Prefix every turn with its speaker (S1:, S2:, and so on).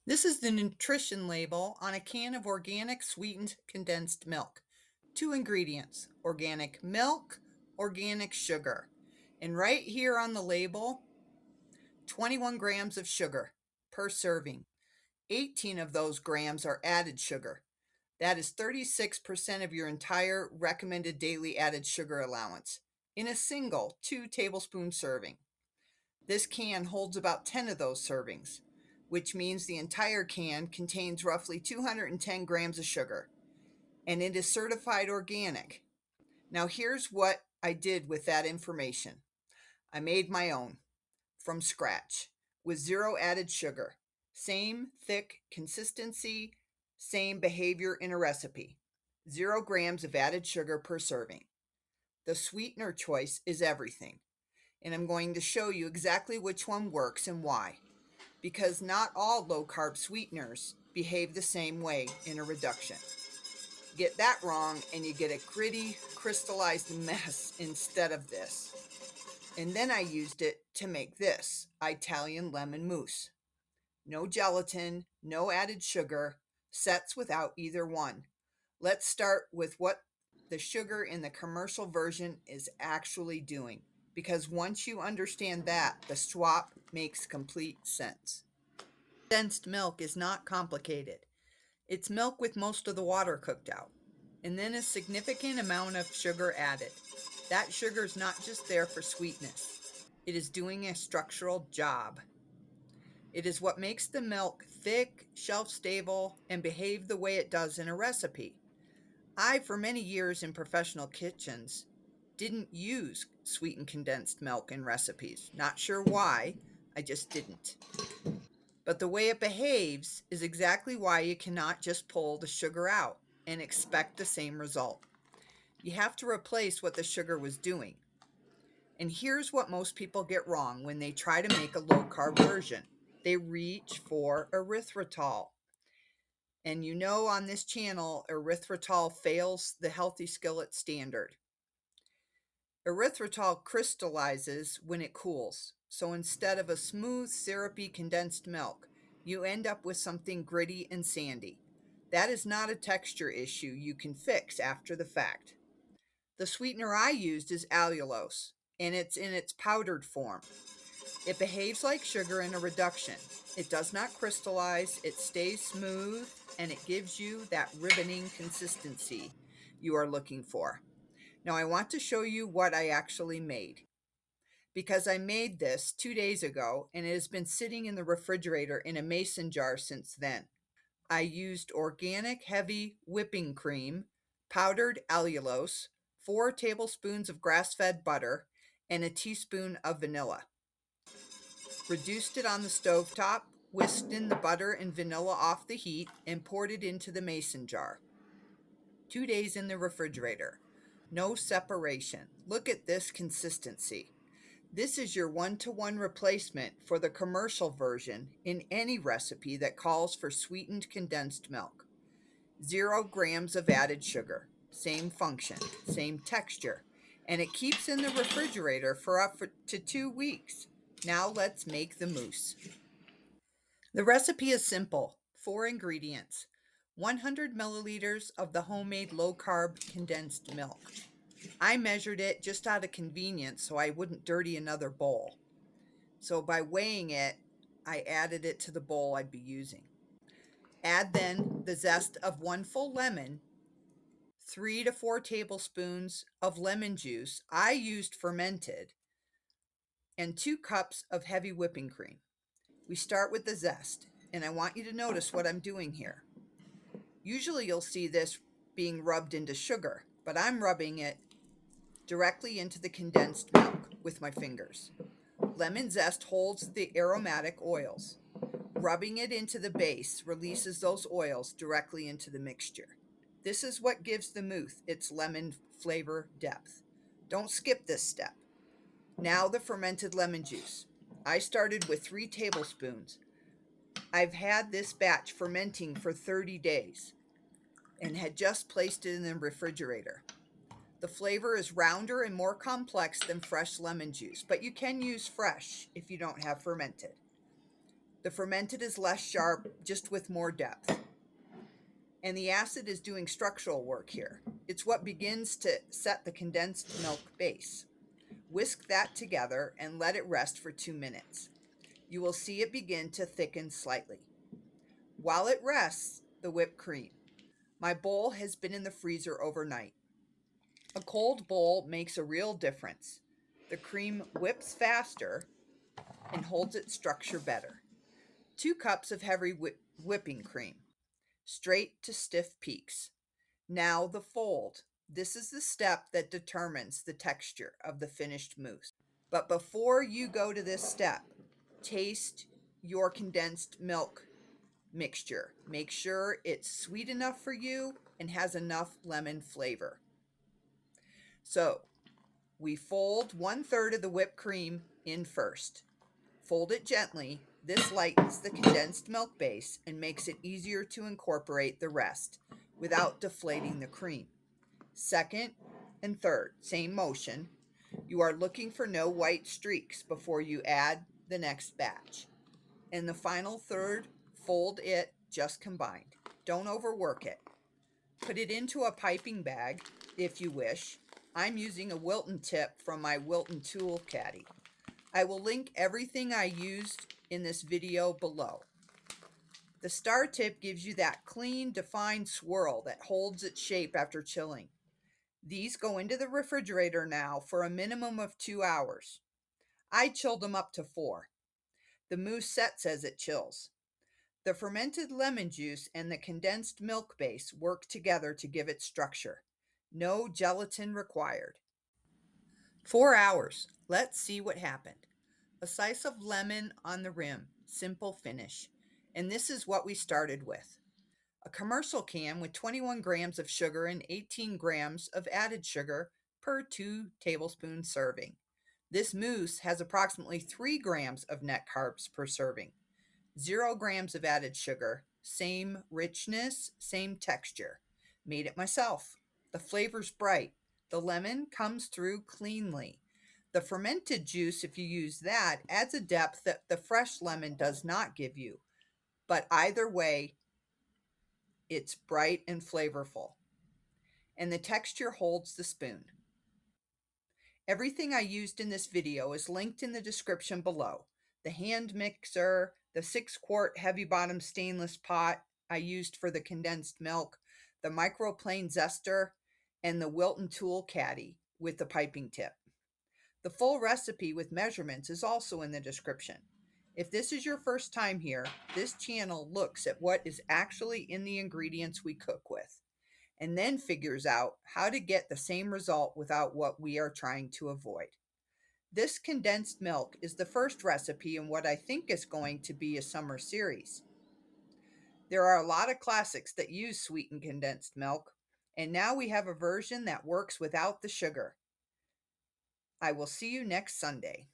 S1: This is the nutrition label on a can of organic sweetened condensed milk. Two ingredients: organic milk, organic sugar. And right here on the label, 21 grams of sugar per serving. 18 of those grams are added sugar. That is 36% of your entire recommended daily added sugar allowance in a single 2 tablespoon serving. This can holds about 10 of those servings, which means the entire can contains roughly 210 grams of sugar, and it is certified organic. Now, here's what I did with that information. I made my own from scratch with zero added sugar, same thick consistency, same behavior in a recipe, 0 grams of added sugar per serving. The sweetener choice is everything, and I'm going to show you exactly which one works and why, because not all low-carb sweeteners behave the same way in a reduction. Get that wrong and you get a gritty, crystallized mess instead of this. And then I used it to make this Italian Lemon Mousse. No gelatin, no added sugar, sets without either one. Let's start with what the sugar in the commercial version is actually doing, because once you understand that, the swap makes complete sense. Condensed milk is not complicated. It's milk with most of the water cooked out, and then a significant amount of sugar added. That sugar is not just there for sweetness, it is doing a structural job. It is what makes the milk thick, shelf stable, and behave the way it does in a recipe. I, for many years in professional kitchens, didn't use sweetened condensed milk in recipes. Not sure why, I just didn't. But the way it behaves is exactly why you cannot just pull the sugar out and expect the same result. You have to replace what the sugar was doing. And here's what most people get wrong when they try to make a low carb version: they reach for erythritol. And you know, on this channel, erythritol fails the healthy skillet standard. Erythritol crystallizes when it cools. So instead of a smooth, syrupy condensed milk, you end up with something gritty and sandy. That is not a texture issue you can fix after the fact. The sweetener I used is allulose, and it's in its powdered form. It behaves like sugar in a reduction. It does not crystallize, it stays smooth, and it gives you that ribboning consistency you are looking for. Now I want to show you what I actually made, because I made this 2 days ago and it has been sitting in the refrigerator in a mason jar since then. I used organic heavy whipping cream, powdered allulose, 4 tablespoons of grass-fed butter, and a teaspoon of vanilla. Reduced it on the stovetop, whisked in the butter and vanilla off the heat, and poured it into the mason jar. 2 days in the refrigerator. No separation. Look at this consistency. This is your one-to-one replacement for the commercial version in any recipe that calls for sweetened condensed milk. 0 grams of added sugar. Same function, same texture. And it keeps in the refrigerator for up to 2 weeks. Now let's make the mousse. The recipe is simple. 4 ingredients. 100 milliliters of the homemade low-carb condensed milk. I measured it just out of convenience so I wouldn't dirty another bowl. So by weighing it, I added it to the bowl I'd be using. Add then the zest of 1 full lemon, 3 to 4 tablespoons of lemon juice. I used fermented, and 2 cups of heavy whipping cream. We start with the zest, and I want you to notice what I'm doing here. Usually you'll see this being rubbed into sugar, but I'm rubbing it directly into the condensed milk with my fingers. Lemon zest holds the aromatic oils. Rubbing it into the base releases those oils directly into the mixture. This is what gives the mousse its lemon flavor depth. Don't skip this step. Now the fermented lemon juice. I started with 3 tablespoons. I've had this batch fermenting for 30 days and had just placed it in the refrigerator. The flavor is rounder and more complex than fresh lemon juice, but you can use fresh if you don't have fermented. The fermented is less sharp, just with more depth. And the acid is doing structural work here. It's what begins to set the condensed milk base. Whisk that together and let it rest for 2 minutes. You will see it begin to thicken slightly. While it rests, the whipped cream. My bowl has been in the freezer overnight. A cold bowl makes a real difference. The cream whips faster and holds its structure better. 2 cups of heavy whipping cream, straight to stiff peaks. Now the fold. This is the step that determines the texture of the finished mousse. But before you go to this step, taste your condensed milk mixture. Make sure it's sweet enough for you and has enough lemon flavor. So we fold 1/3 of the whipped cream in first. Fold it gently. This lightens the condensed milk base and makes it easier to incorporate the rest without deflating the cream. Second and third, same motion. You are looking for no white streaks before you add the next batch. And the final third, fold it just combined. Don't overwork it. Put it into a piping bag if you wish. I'm using a Wilton tip from my Wilton tool caddy. I will link everything I used in this video below. The star tip gives you that clean, defined swirl that holds its shape after chilling. These go into the refrigerator now for a minimum of 2 hours. I chilled them up to 4. The mousse sets as it chills. The fermented lemon juice and the condensed milk base work together to give it structure. No gelatin required. 4 hours. Let's see what happened. A slice of lemon on the rim, simple finish. And this is what we started with. A commercial can with 21 grams of sugar and 18 grams of added sugar per 2 tablespoon serving. This mousse has approximately 3 grams of net carbs per serving. 0 grams of added sugar, same richness, same texture. Made it myself. The flavor's bright. The lemon comes through cleanly. The fermented juice, if you use that, adds a depth that the fresh lemon does not give you. But either way, it's bright and flavorful. And the texture holds the spoon. Everything I used in this video is linked in the description below. The hand mixer, the 6-quart heavy bottom stainless pot I used for the condensed milk, the microplane zester, and the Wilton tool caddy with the piping tip. The full recipe with measurements is also in the description. If this is your first time here, this channel looks at what is actually in the ingredients we cook with, and then figures out how to get the same result without what we are trying to avoid. This condensed milk is the first recipe in what I think is going to be a summer series. There are a lot of classics that use sweetened condensed milk, and now we have a version that works without the sugar. I will see you next Sunday.